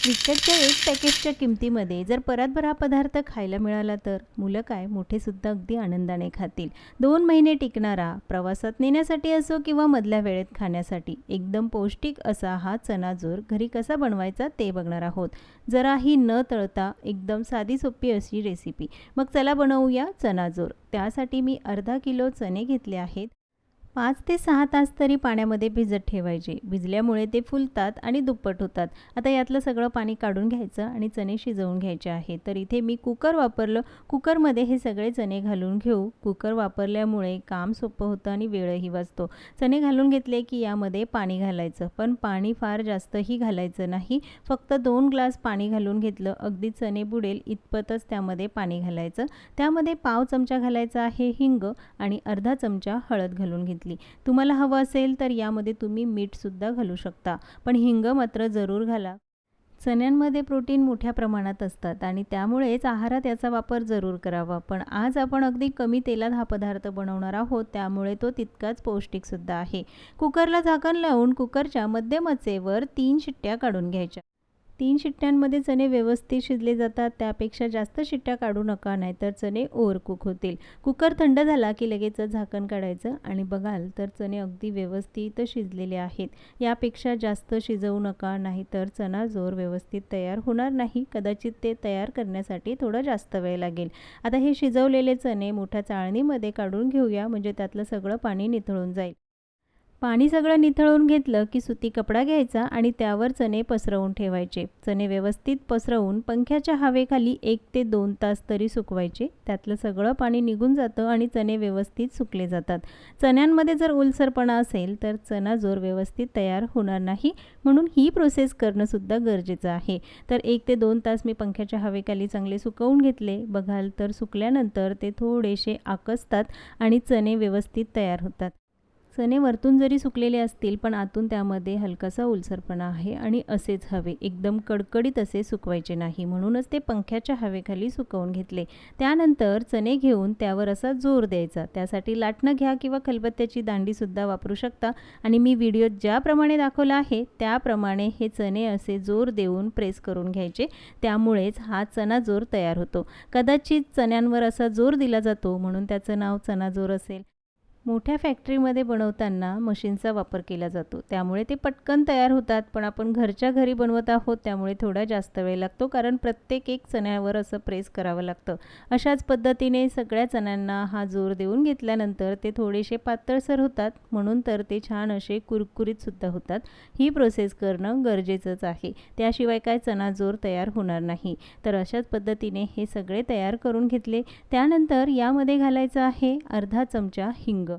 विकतच्या एक पॅकेटच्या किमतीमध्ये जर परतभर हा पदार्थ खायला मिळाला तर मुलं काय मोठे सुद्धा अगदी आनंदाने खातील. 2 महिने टिकणारा, प्रवासात नेण्यासाठी असो किंवा मधल्या वेळेत खाण्यासाठी एकदम पौष्टिक असा हा चनाजोर घरी कसा बनवायचा ते बघणार आहोत. जराही न तळता एकदम साधी सोपी अशी रेसिपी. मग चला बनवूया चनाजोर. त्यासाठी मी अर्धा किलो चणे घेतले आहेत. 5 ते 6 तास तरी पाण्यामध्ये भिजत ठेवायचे. भिजल्यामुळे ते फुलतात आणि दुप्पट होतात. आता यातलं सगळं पाणी काढून घ्यायचं आणि चणे शिजवून घ्यायचे आहेत. तर इथे मी कुकर वापरलं. कुकरमध्ये हे सगळे चणे घालून घेऊ. कुकर वापरल्यामुळे काम सोपं होतं आणि वेळही वाचतो. चणे घालून घेतले की यामध्ये पाणी घालायचं. पण पाणी फार जास्तही घालायचं नाही. फक्त 2 ग्लास पाणी घालून घेतलं. अगदी चणे बुडेल इतपतच त्यामध्ये पाणी घालायचं. त्यामध्ये पाव चमचा घालायचा आहे हिंग आणि अर्धा चमचा हळद घालून घेतली. तुम्हाला हवं असेल तर यामध्ये तुम्ही मीठ सुद्धा घालू शकता, पण हिंग मात्र जरूर घाला. चण्यांमध्ये प्रोटीन मोठ्या प्रमाणात असतात आणि त्यामुळेच आहारात याचा वापर जरूर करावा. पण आज आपण अगदी कमी तेलात हा पदार्थ बनवणार आहोत, त्यामुळे तो तितकाच पौष्टिक सुद्धा आहे. कुकरला झाकण लावून कुकरच्या मध्यम आचेवर 3 शिट्ट्या काढून घ्यायच्या. 3 शिट्ट्यांमध्ये चणे व्यवस्थित शिजले जातात. त्यापेक्षा जास्त शिट्ट्या काढू नका, नाहीतर चणे ओव्हरकुक होतील. कुकर थंड झाला की लगेचच झाकण काढायचं आणि बघाल तर चणे अगदी व्यवस्थित शिजलेले आहेत. यापेक्षा जास्त शिजवू नका, नाहीतर चनाजोर व्यवस्थित तयार होणार नाही. कदाचित ते तयार करण्यासाठी थोडा जास्त वेळ लागेल. आता हे शिजवलेले चणे मोठ्या चाळणीमध्ये काढून घेऊया, म्हणजे त्यातलं सगळं पाणी निथळून जाईल. पाणी सगळं निथळून घेतलं की सुती कपडा घ्यायचा आणि त्यावर चणे पसरवून ठेवायचे. चणे व्यवस्थित पसरवून पंख्याच्या हवेखाली 1 ते 2 तास तरी सुकवायचे. त्यातलं सगळं पाणी निघून जातं आणि चणे व्यवस्थित सुकले जातात. चण्यांमध्ये जर ओलसरपणा असेल तर चनाजोर व्यवस्थित तयार होणार नाही, म्हणून ही प्रोसेस करणं सुद्धा गरजेचं आहे. तर 1 ते 2 तास मी पंख्याच्या हवेखाली चांगले सुकवून घेतले. बघाल तर सुकल्यानंतर ते थोडेसे आकसतात आणि चणे व्यवस्थित तयार होतात. चणे वरतून जरी सुकलेले असतील, पण आतून त्यामध्ये हलकासा ओलसरपणा आहे आणि असेच हवे. एकदम कडकडीत असे सुकवायचे नाही, म्हणूनच ते पंख्याच्या हवेखाली सुकवून घेतले. त्यानंतर चणे घेऊन त्यावर असा जोर द्यायचा. त्यासाठी लाटणं घ्या किंवा खलबत्त्याची दांडीसुद्धा वापरू शकता आणि मी व्हिडिओत ज्याप्रमाणे दाखवलं आहे त्याप्रमाणे हे चणे असे जोर देऊन प्रेस करून घ्यायचे. त्यामुळेच हा चनाजोर तयार होतो. कदाचित चण्यांवर असा जोर दिला जातो म्हणून त्याचं नाव चनाजोर असेल. मोठ्या फॅक्टरीमध्ये बनवताना मशीनचा वापर केला जातो, त्यामुळे ते पटकन तयार होतात. पण आपण घरच्या घरी बनवत आहोत, त्यामुळे थोडा जास्त वेळ लागतो, कारण प्रत्येक एक चण्यावर असं प्रेस करावं लागतं. अशाच पद्धतीने सगळ्या चण्यांना हा जोर देऊन घेतल्यानंतर ते थोडेसे पातळसर होतात, म्हणून तर ते छान असे कुरकुरीत सुद्धा होतात. ही प्रोसेस करणं गरजेचंच आहे, त्याशिवाय काय चनाजोर तयार होणार नाही. तर अशाच पद्धतीने हे सगळे तयार करून घेतले. त्यानंतर यामध्ये घालायचं आहे अर्धा चमचा हिंग.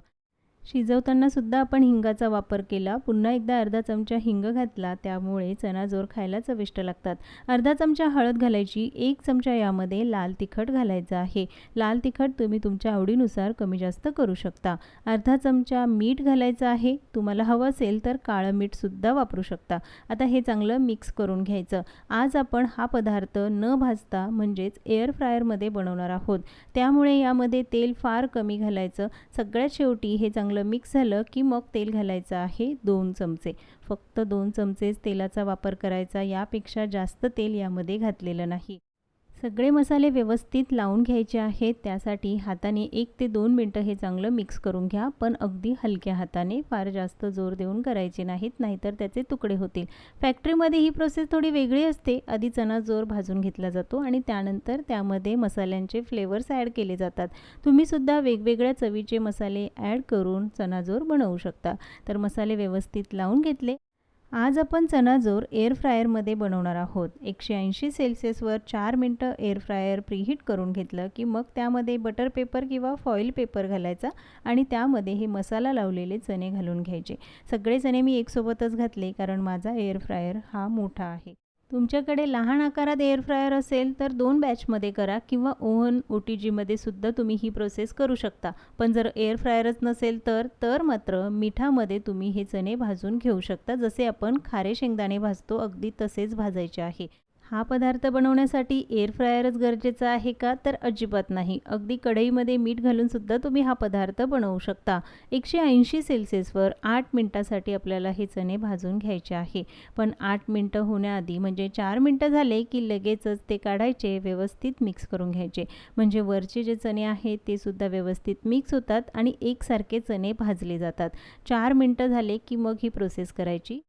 शिजवताना सुद्धा आपण हिंगाचा वापर केला. पुन्हा एकदा अर्धा चमचा हिंग घातला, त्यामुळे चनाजोर खायला चविष्ट लागतात. अर्धा चमचा हळद घालायची. 1 चमचा यामध्ये लाल तिखट घालायचं आहे. लाल तिखट तुम्ही तुमच्या आवडीनुसार कमी जास्त करू शकता. अर्धा चमचा मीठ घालायचं आहे. तुम्हाला हवं असेल तर काळं मीठ सुद्धा वापरू शकता. आता हे चांगलं मिक्स करून घ्यायचं. आज आपण हा पदार्थ न भाजता म्हणजेच एअर फ्रायरमध्ये बनवणार आहोत, त्यामुळे यामध्ये तेल फार कमी घालायचं. सगळ्यात शेवटी हे चांगलं मिक्स झालं की मग तेल घालायचं आहे 2 चमचे. फक्त 2 चमचेच तेलाचा वापर करायचा, यापेक्षा जास्त तेल यामध्ये घातलेलं नाही. सगळे मसाले व्यवस्थित लावून घ्यायचे आहेत. त्यासाठी हाताने 1 ते 2 मिनटं हे चांगलं मिक्स करून घ्या, पण अगदी हलक्या हाताने, फार जास्त जोर देऊन करायचे नाहीत, नाहीतर त्याचे तुकडे होतील. फॅक्टरीमध्ये ही प्रोसेस थोडी वेगळी असते. आधी चनाजोर भाजून घेतला जातो आणि त्यानंतर त्यामध्ये मसाल्यांचे फ्लेवर्स ॲड केले जातात. तुम्ही सुद्धा वेगवेगळ्या चवीचे मसाले ॲड करून चनाजोर बनवू शकता. तर मसाले व्यवस्थित लावून घेतले. आज आपण चनाजोर एअर फ्रायरमध्ये बनवणार आहोत. 180 सेल्सिअसवर 4 मिनटं एअर फ्रायर प्रीहीट करून घेतलं की मग त्यामध्ये बटर पेपर किंवा फॉईल पेपर घालायचा आणि त्यामध्ये हे मसाला लावलेले चणे घालून घ्यायचे. सगळे चणे मी एकसोबतच घातले, कारण माझा एअर फ्रायर हा मोठा आहे. तुमच्याकडे लहान आकारात एअर फ्रायर असेल तर 2 बॅचमध्ये करा किंवा ओव्हन OTGमध्ये सुद्धा तुम्ही ही प्रोसेस करू शकता. पण जर एअर फ्रायरच नसेल तर मात्र मिठामध्ये तुम्ही हे चणे भाजून घेऊ शकता. जसे आपण खारे शेंगदाणे भाजतो अगदी तसेच भाजायचे आहे. हा पदार्थ बनवण्यासाठी एअर फ्रायरच गरजेचा आहे का? तर अजिबात नाही. अगदी कढईमध्ये मीठ घालून सुद्धा तुम्ही हा पदार्थ बनवू शकता. 180 सेल्सिअसवर 8 मिनिटासाठी आपल्याला हे चणे भाजून घ्यायचे आहे. पण 8 मिनिटं होण्याआधी म्हणजे 4 मिनिटं झाले की लगेचच ते काढायचे, व्यवस्थित मिक्स करून घ्यायचे. म्हणजे वरचे जे चणे आहेत ते सुद्धा व्यवस्थित मिक्स होतात आणि एकसारखे चणे भाजले जातात. 4 मिनिटं झाले की मग ही प्रोसेस करायची.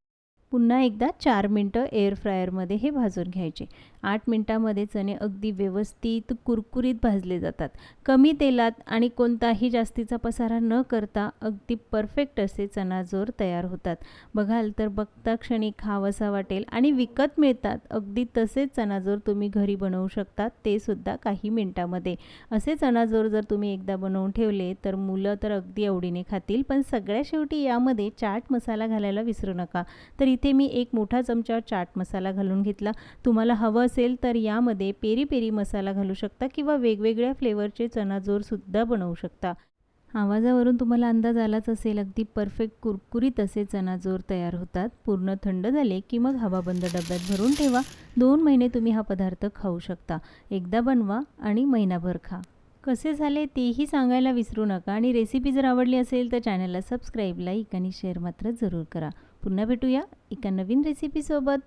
पुन्हा एकदा 4 मिनिटं एअर फ्रायरमध्ये हे भाजून घ्यायचे. 8 मिनिटामध्ये चणे अगदी व्यवस्थित कुरकुरीत भाजले जातात. कमी तेलात आणि कोणताही जास्तीचा पसारा न करता अगदी परफेक्ट असे चणाजोर तयार होतात. बघाल तर बघता क्षणी खावंसा वाटेल आणि विकत मिळतात. अगदी तसेच चणाजोर तुम्ही घरी बनवू शकता, ते सुद्धा काही मिनिटामध्ये. असे चणाजोर जर तुम्ही एकदा बनवून ठेवले तर मुलं तर अगदी आवडीने खातील. पण सगळ्यात शेवटी यामध्ये चाट मसाला घालायला विसरू नका. तर इथे मी 1 मोठा चमचा चाट मसाला घालून घेतला. तुम्हाला हवं असेल तर यामध्ये पेरी पेरी मसाला घालू शकता किंवा वेगवेगळ्या फ्लेवरचे चणाजोर सुद्धा बनवू शकता. आवाजावरून तुम्हाला अंदाज आलाच असेल, अगदी परफेक्ट कुरकुरीत असे चणाजोर तयार होतात. पूर्ण थंड झाले की मग हवाबंद डब्यात भरून ठेवा. 2 महिने तुम्ही हा पदार्थ खाऊ शकता. एकदा बनवा आणि महिनाभर खा. कसे झाले तेही सांगायला विसरू नका आणि रेसिपी जर आवडली असेल तर चॅनलला सबस्क्राईब, लाईक आणि शेअर मात्र जरूर करा. पुन्हा भेटूया एका नवीन रेसिपीसोबत.